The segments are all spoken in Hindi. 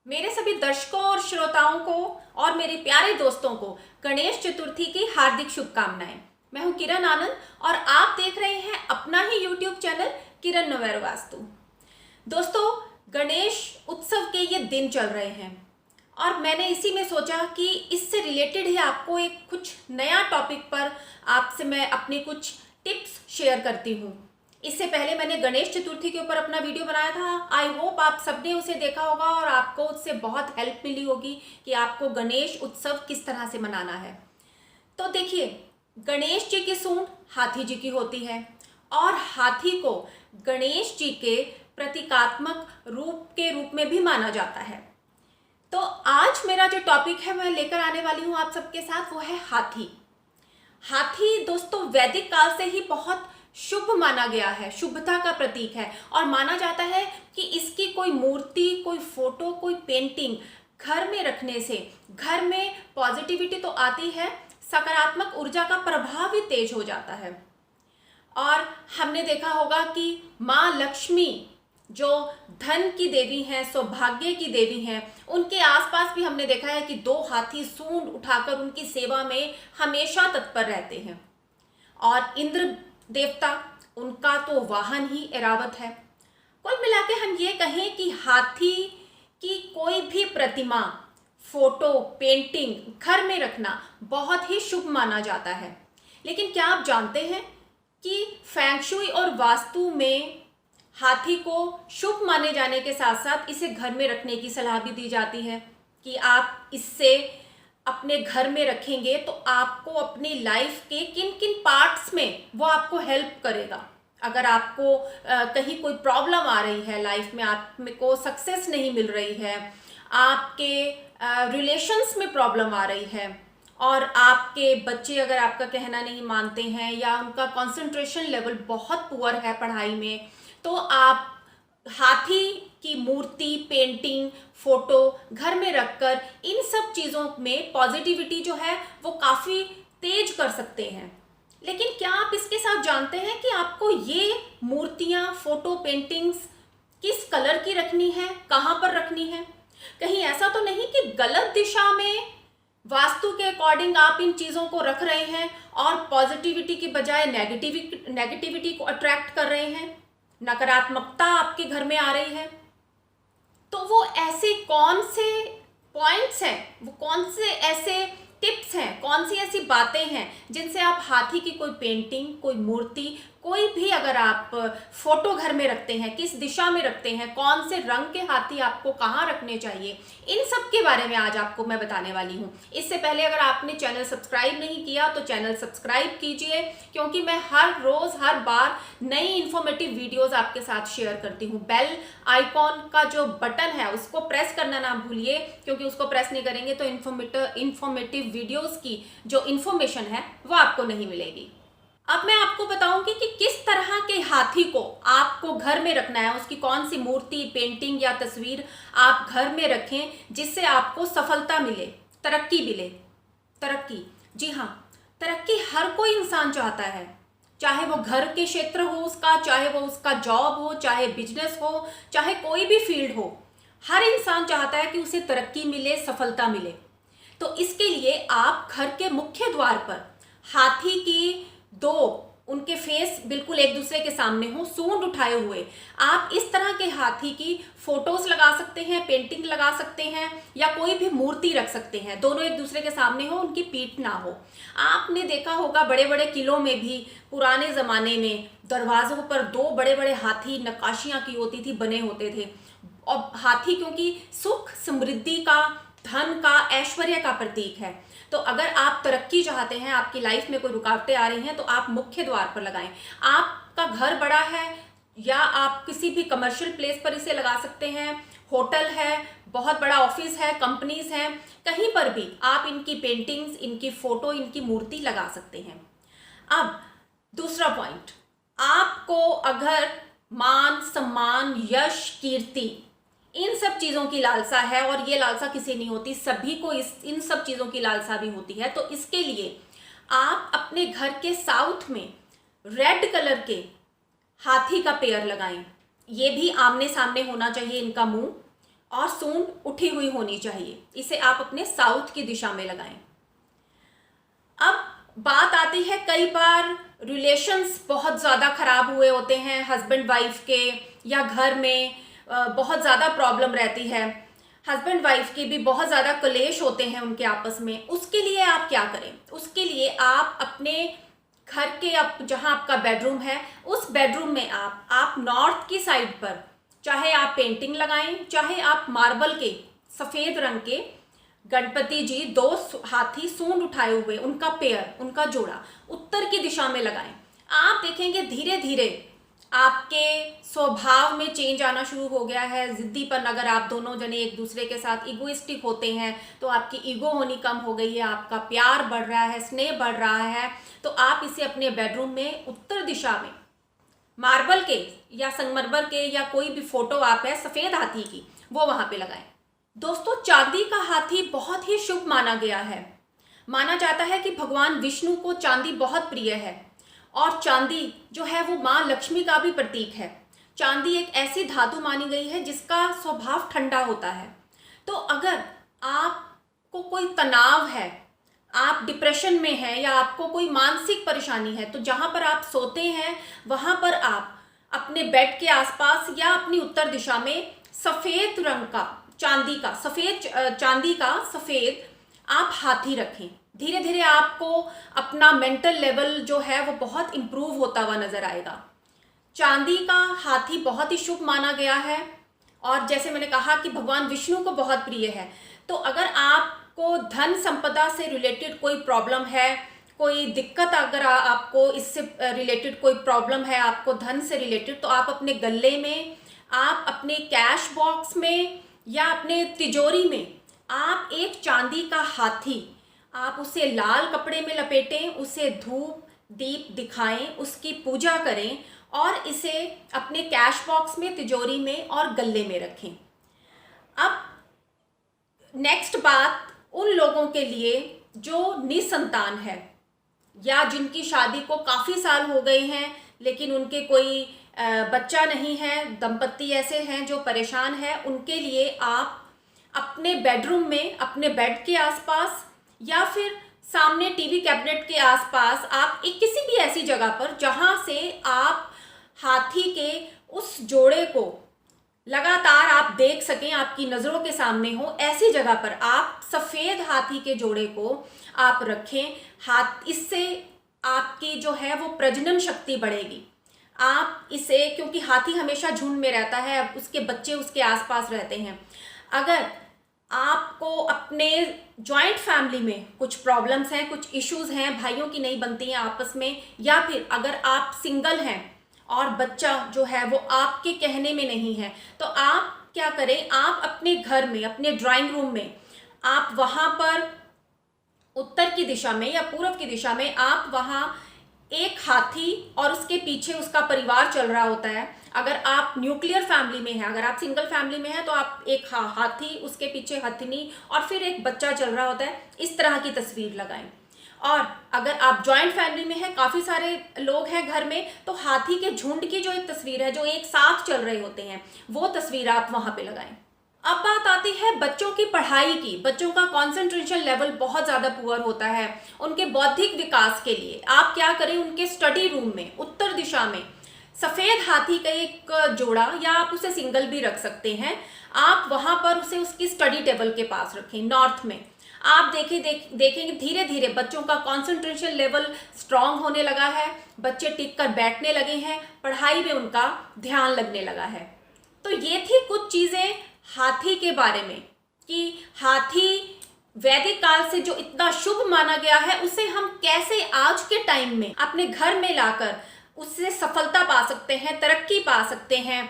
मेरे सभी दर्शकों और श्रोताओं को और मेरे प्यारे दोस्तों को गणेश चतुर्थी की हार्दिक शुभकामनाएं। मैं हूं किरण आनंद और आप देख रहे हैं अपना ही YouTube चैनल किरण नवैर वास्तु। दोस्तों, गणेश उत्सव के ये दिन चल रहे हैं और मैंने इसी में सोचा कि इससे रिलेटेड ही आपको एक कुछ नया टॉपिक पर आपसे मैं अपनी कुछ टिप्स शेयर करती हूँ। इससे पहले मैंने गणेश चतुर्थी के ऊपर अपना वीडियो बनाया था। आई होप आप सबने उसे देखा होगा और आपको उससे बहुत हेल्प मिली होगी कि आपको गणेश उत्सव किस तरह से मनाना है। तो देखिए, गणेश जी की सूंड हाथी जी की होती है और हाथी को गणेश जी के प्रतीकात्मक रूप में भी माना जाता है। तो आज मेरा जो टॉपिक है मैं लेकर आने वाली हूँ आप सबके साथ, वो है हाथी। हाथी दोस्तों वैदिक काल से ही बहुत शुभ माना गया है, शुभता का प्रतीक है और माना जाता है कि इसकी कोई मूर्ति, कोई फोटो, कोई पेंटिंग घर में रखने से घर में पॉजिटिविटी तो आती है, सकारात्मक ऊर्जा का प्रभाव भी तेज हो जाता है। और हमने देखा होगा कि माँ लक्ष्मी जो धन की देवी हैं, सौभाग्य की देवी हैं, उनके आसपास भी हमने देखा है कि दो हाथी सूंड उठाकर उनकी सेवा में हमेशा तत्पर रहते हैं। और इंद्र देवता, उनका तो वाहन ही ऐरावत है। कुल मिला के हम ये कहें कि हाथी की कोई भी प्रतिमा, फोटो, पेंटिंग घर में रखना बहुत ही शुभ माना जाता है। लेकिन क्या आप जानते हैं कि फेंग शुई और वास्तु में हाथी को शुभ माने जाने के साथ साथ इसे घर में रखने की सलाह भी दी जाती है कि आप इससे अपने घर में रखेंगे तो आपको अपनी लाइफ के किन किन पार्ट्स में वो आपको हेल्प करेगा। अगर आपको कहीं कोई प्रॉब्लम आ रही है लाइफ में, आपको सक्सेस नहीं मिल रही है, आपके रिलेशंस में प्रॉब्लम आ रही है और आपके बच्चे अगर आपका कहना नहीं मानते हैं या उनका कंसंट्रेशन लेवल बहुत पुअर है पढ़ाई में, तो आप हाथी की मूर्ति, पेंटिंग, फोटो घर में रखकर इन सब चीज़ों में पॉजिटिविटी जो है वो काफ़ी तेज कर सकते हैं। लेकिन क्या आप इसके साथ जानते हैं कि आपको ये मूर्तियाँ, फोटो, पेंटिंग्स किस कलर की रखनी है, कहाँ पर रखनी है? कहीं ऐसा तो नहीं कि गलत दिशा में वास्तु के अकॉर्डिंग आप इन चीज़ों को रख रहे हैं और पॉजिटिविटी की बजाय नेगेटिविटी को अट्रैक्ट कर रहे हैं, नकारात्मकता आपके घर में आ रही है। तो वो ऐसे कौन से पॉइंट्स हैं, वो कौन से ऐसे टिप्स हैं, कौन सी ऐसी बातें हैं जिनसे आप हाथी की कोई पेंटिंग, कोई मूर्ति, कोई भी अगर आप फोटो घर में रखते हैं, किस दिशा में रखते हैं, कौन से रंग के हाथी आपको कहाँ रखने चाहिए, इन सब के बारे में आज आपको मैं बताने वाली हूँ। इससे पहले अगर आपने चैनल सब्सक्राइब नहीं किया तो चैनल सब्सक्राइब कीजिए, क्योंकि मैं हर रोज़ हर बार नई इन्फॉर्मेटिव वीडियोज़ आपके साथ शेयर करती हूँ। बेल आइकॉन का जो बटन है उसको प्रेस करना ना भूलिए, क्योंकि उसको प्रेस नहीं करेंगे तो इन्फॉर्मेटिव वीडियोज़ की जो इन्फॉर्मेशन है वो आपको नहीं मिलेगी। अब मैं आपको बताऊंगी कि किस तरह के हाथी को आपको घर में रखना है, उसकी कौन सी मूर्ति, पेंटिंग या तस्वीर आप घर में रखें जिससे आपको सफलता मिले, तरक्की मिले। तरक्की, जी हाँ, तरक्की हर कोई इंसान चाहता है, चाहे वो घर के क्षेत्र हो उसका, चाहे वो उसका जॉब हो, चाहे बिजनेस हो, चाहे कोई भी फील्ड हो। हर इंसान चाहता है कि उसे तरक्की मिले, सफलता मिले। तो इसके लिए आप घर के मुख्य द्वार पर हाथी की दो, उनके फेस बिल्कुल एक दूसरे के सामने हो, सूंड उठाए हुए, आप इस तरह के हाथी की फोटोज लगा सकते हैं, पेंटिंग लगा सकते हैं या कोई भी मूर्ति रख सकते हैं। दोनों एक दूसरे के सामने हो, उनकी पीठ ना हो। आपने देखा होगा बड़े बड़े किलों में भी पुराने ज़माने में दरवाज़ों पर दो बड़े बड़े हाथी नक्काशियाँ की होती थी, बने होते थे। और हाथी क्योंकि सुख, समृद्धि का, धन का, ऐश्वर्य का प्रतीक है। तो अगर आप तरक्की चाहते हैं, आपकी लाइफ में कोई रुकावटें आ रही हैं, तो आप मुख्य द्वार पर लगाएं। आपका घर बड़ा है या आप किसी भी कमर्शियल प्लेस पर इसे लगा सकते हैं, होटल है, बहुत बड़ा ऑफिस है, कंपनीज हैं, कहीं पर भी आप इनकी पेंटिंग्स, इनकी फोटो, इनकी मूर्ति लगा सकते हैं। अब दूसरा पॉइंट, आपको अगर मान, सम्मान, यश, कीर्ति, इन सब चीज़ों की लालसा है, और ये लालसा किसी नहीं होती, सभी को इन सब चीज़ों की लालसा भी होती है, तो इसके लिए आप अपने घर के साउथ में रेड कलर के हाथी का पेयर लगाएं। ये भी आमने सामने होना चाहिए इनका मुंह, और सूंड उठी हुई होनी चाहिए। इसे आप अपने साउथ की दिशा में लगाएं। अब बात आती है, कई बार रिलेशंस बहुत ज़्यादा खराब हुए होते हैं हस्बैंड वाइफ के, या घर में बहुत ज़्यादा प्रॉब्लम रहती है, हस्बैंड वाइफ के भी बहुत ज़्यादा कलेश होते हैं उनके आपस में। उसके लिए आप क्या करें? उसके लिए आप अपने घर के जहाँ आपका बेडरूम है, उस बेडरूम में आप नॉर्थ की साइड पर, चाहे आप पेंटिंग लगाएं, चाहे आप मार्बल के सफ़ेद रंग के गणपति जी, दो हाथी सूंड उठाए हुए, उनका पेयर, उनका जोड़ा उत्तर की दिशा में लगाएं। आप देखेंगे धीरे धीरे आपके स्वभाव में चेंज आना शुरू हो गया है। जिद्दीपन, अगर आप दोनों जने एक दूसरे के साथ इगोइस्टिक होते हैं तो आपकी ईगो होनी कम हो गई है, आपका प्यार बढ़ रहा है, स्नेह बढ़ रहा है। तो आप इसे अपने बेडरूम में उत्तर दिशा में मार्बल के या संगमरमर के या कोई भी फोटो आप है सफ़ेद हाथी की, वो वहाँ पे लगाएं। दोस्तों, चांदी का हाथी बहुत ही शुभ माना गया है। माना जाता है कि भगवान विष्णु को चांदी बहुत प्रिय है, और चांदी जो है वो माँ लक्ष्मी का भी प्रतीक है। चांदी एक ऐसी धातु मानी गई है जिसका स्वभाव ठंडा होता है। तो अगर आपको कोई तनाव है, आप डिप्रेशन में हैं, या आपको कोई मानसिक परेशानी है, तो जहाँ पर आप सोते हैं वहाँ पर आप अपने बेड के आसपास या अपनी उत्तर दिशा में सफ़ेद रंग का चांदी का सफ़ेद आप हाथी रखें। धीरे धीरे आपको अपना मेंटल लेवल जो है वो बहुत इम्प्रूव होता हुआ नज़र आएगा। चांदी का हाथी बहुत ही शुभ माना गया है, और जैसे मैंने कहा कि भगवान विष्णु को बहुत प्रिय है। तो अगर आपको धन संपदा से रिलेटेड कोई प्रॉब्लम है, कोई दिक्कत, अगर आपको इससे रिलेटेड कोई प्रॉब्लम है, आपको धन से रिलेटेड, तो आप अपने गले में, आप अपने कैश बॉक्स में या अपने तिजोरी में आप एक चांदी का हाथी, आप उसे लाल कपड़े में लपेटें, उसे धूप दीप दिखाएं, उसकी पूजा करें, और इसे अपने कैश बॉक्स में, तिजोरी में और गले में रखें। अब नेक्स्ट बात उन लोगों के लिए जो निसंतान है, या जिनकी शादी को काफ़ी साल हो गए हैं लेकिन उनके कोई बच्चा नहीं है, दंपत्ति ऐसे हैं जो परेशान हैं, उनके लिए आप अपने बेडरूम में, अपने बेड के आसपास या फिर सामने टीवी कैबिनेट के आसपास, आप एक किसी भी ऐसी जगह पर जहां से आप हाथी के उस जोड़े को लगातार आप देख सकें, आपकी नज़रों के सामने हो, ऐसी जगह पर आप सफ़ेद हाथी के जोड़े को आप रखें। इससे आपकी जो है वो प्रजनन शक्ति बढ़ेगी। आप इसे, क्योंकि हाथी हमेशा झुंड में रहता है, उसके बच्चे उसके आसपास रहते हैं। अगर आपको अपने जॉइंट फैमिली में कुछ प्रॉब्लम्स हैं, कुछ इश्यूज हैं, भाइयों की नहीं बनती हैं आपस में, या फिर अगर आप सिंगल हैं और बच्चा जो है वो आपके कहने में नहीं है, तो आप क्या करें, आप अपने घर में, अपने ड्राइंग रूम में, आप वहाँ पर उत्तर की दिशा में या पूर्व की दिशा में आप वहाँ एक हाथी और उसके पीछे उसका परिवार चल रहा होता है। अगर आप न्यूक्लियर फैमिली में हैं, अगर आप सिंगल फैमिली में हैं, तो आप एक हाथी, उसके पीछे हथिनी और फिर एक बच्चा चल रहा होता है, इस तरह की तस्वीर लगाएं। और अगर आप जॉइंट फैमिली में हैं, काफ़ी सारे लोग हैं घर में, तो हाथी के झुंड की जो एक तस्वीर है, जो एक साथ चल रहे होते हैं, वो तस्वीर आप वहाँ पे लगाएं। अब बात आती है बच्चों की पढ़ाई की। बच्चों का कंसंट्रेशन लेवल बहुत ज़्यादा पुअर होता है। उनके बौद्धिक विकास के लिए आप क्या करें, उनके स्टडी रूम में उत्तर दिशा में सफ़ेद हाथी का एक जोड़ा, या आप उसे सिंगल भी रख सकते हैं, आप वहाँ पर उसे उसकी स्टडी टेबल के पास रखें नॉर्थ में। आप देखेंगे धीरे धीरे बच्चों का कंसंट्रेशन लेवल स्ट्रांग होने लगा है, बच्चे टिक कर बैठने लगे हैं, पढ़ाई में उनका ध्यान लगने लगा है। तो ये थी कुछ चीज़ें हाथी के बारे में, कि हाथी वैदिक काल से जो इतना शुभ माना गया है, उसे हम कैसे आज के टाइम में अपने घर में लाकर उससे सफलता पा सकते हैं, तरक्की पा सकते हैं,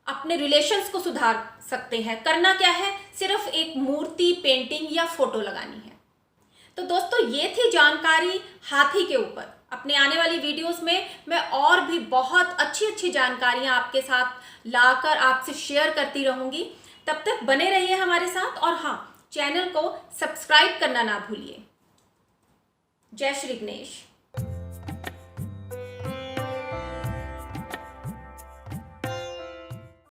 अपने रिलेशंस को सुधार सकते हैं। करना क्या है, सिर्फ एक मूर्ति, पेंटिंग या फोटो लगानी है। तो दोस्तों, ये थी जानकारी हाथी के ऊपर। अपने आने वाली वीडियोस में मैं और भी बहुत अच्छी अच्छी जानकारियां आपके साथ लाकर आपसे शेयर करती रहूंगी। तब तक बने रहिए हमारे साथ, और हाँ, चैनल को सब्सक्राइब करना ना भूलिए। जय श्री गणेश।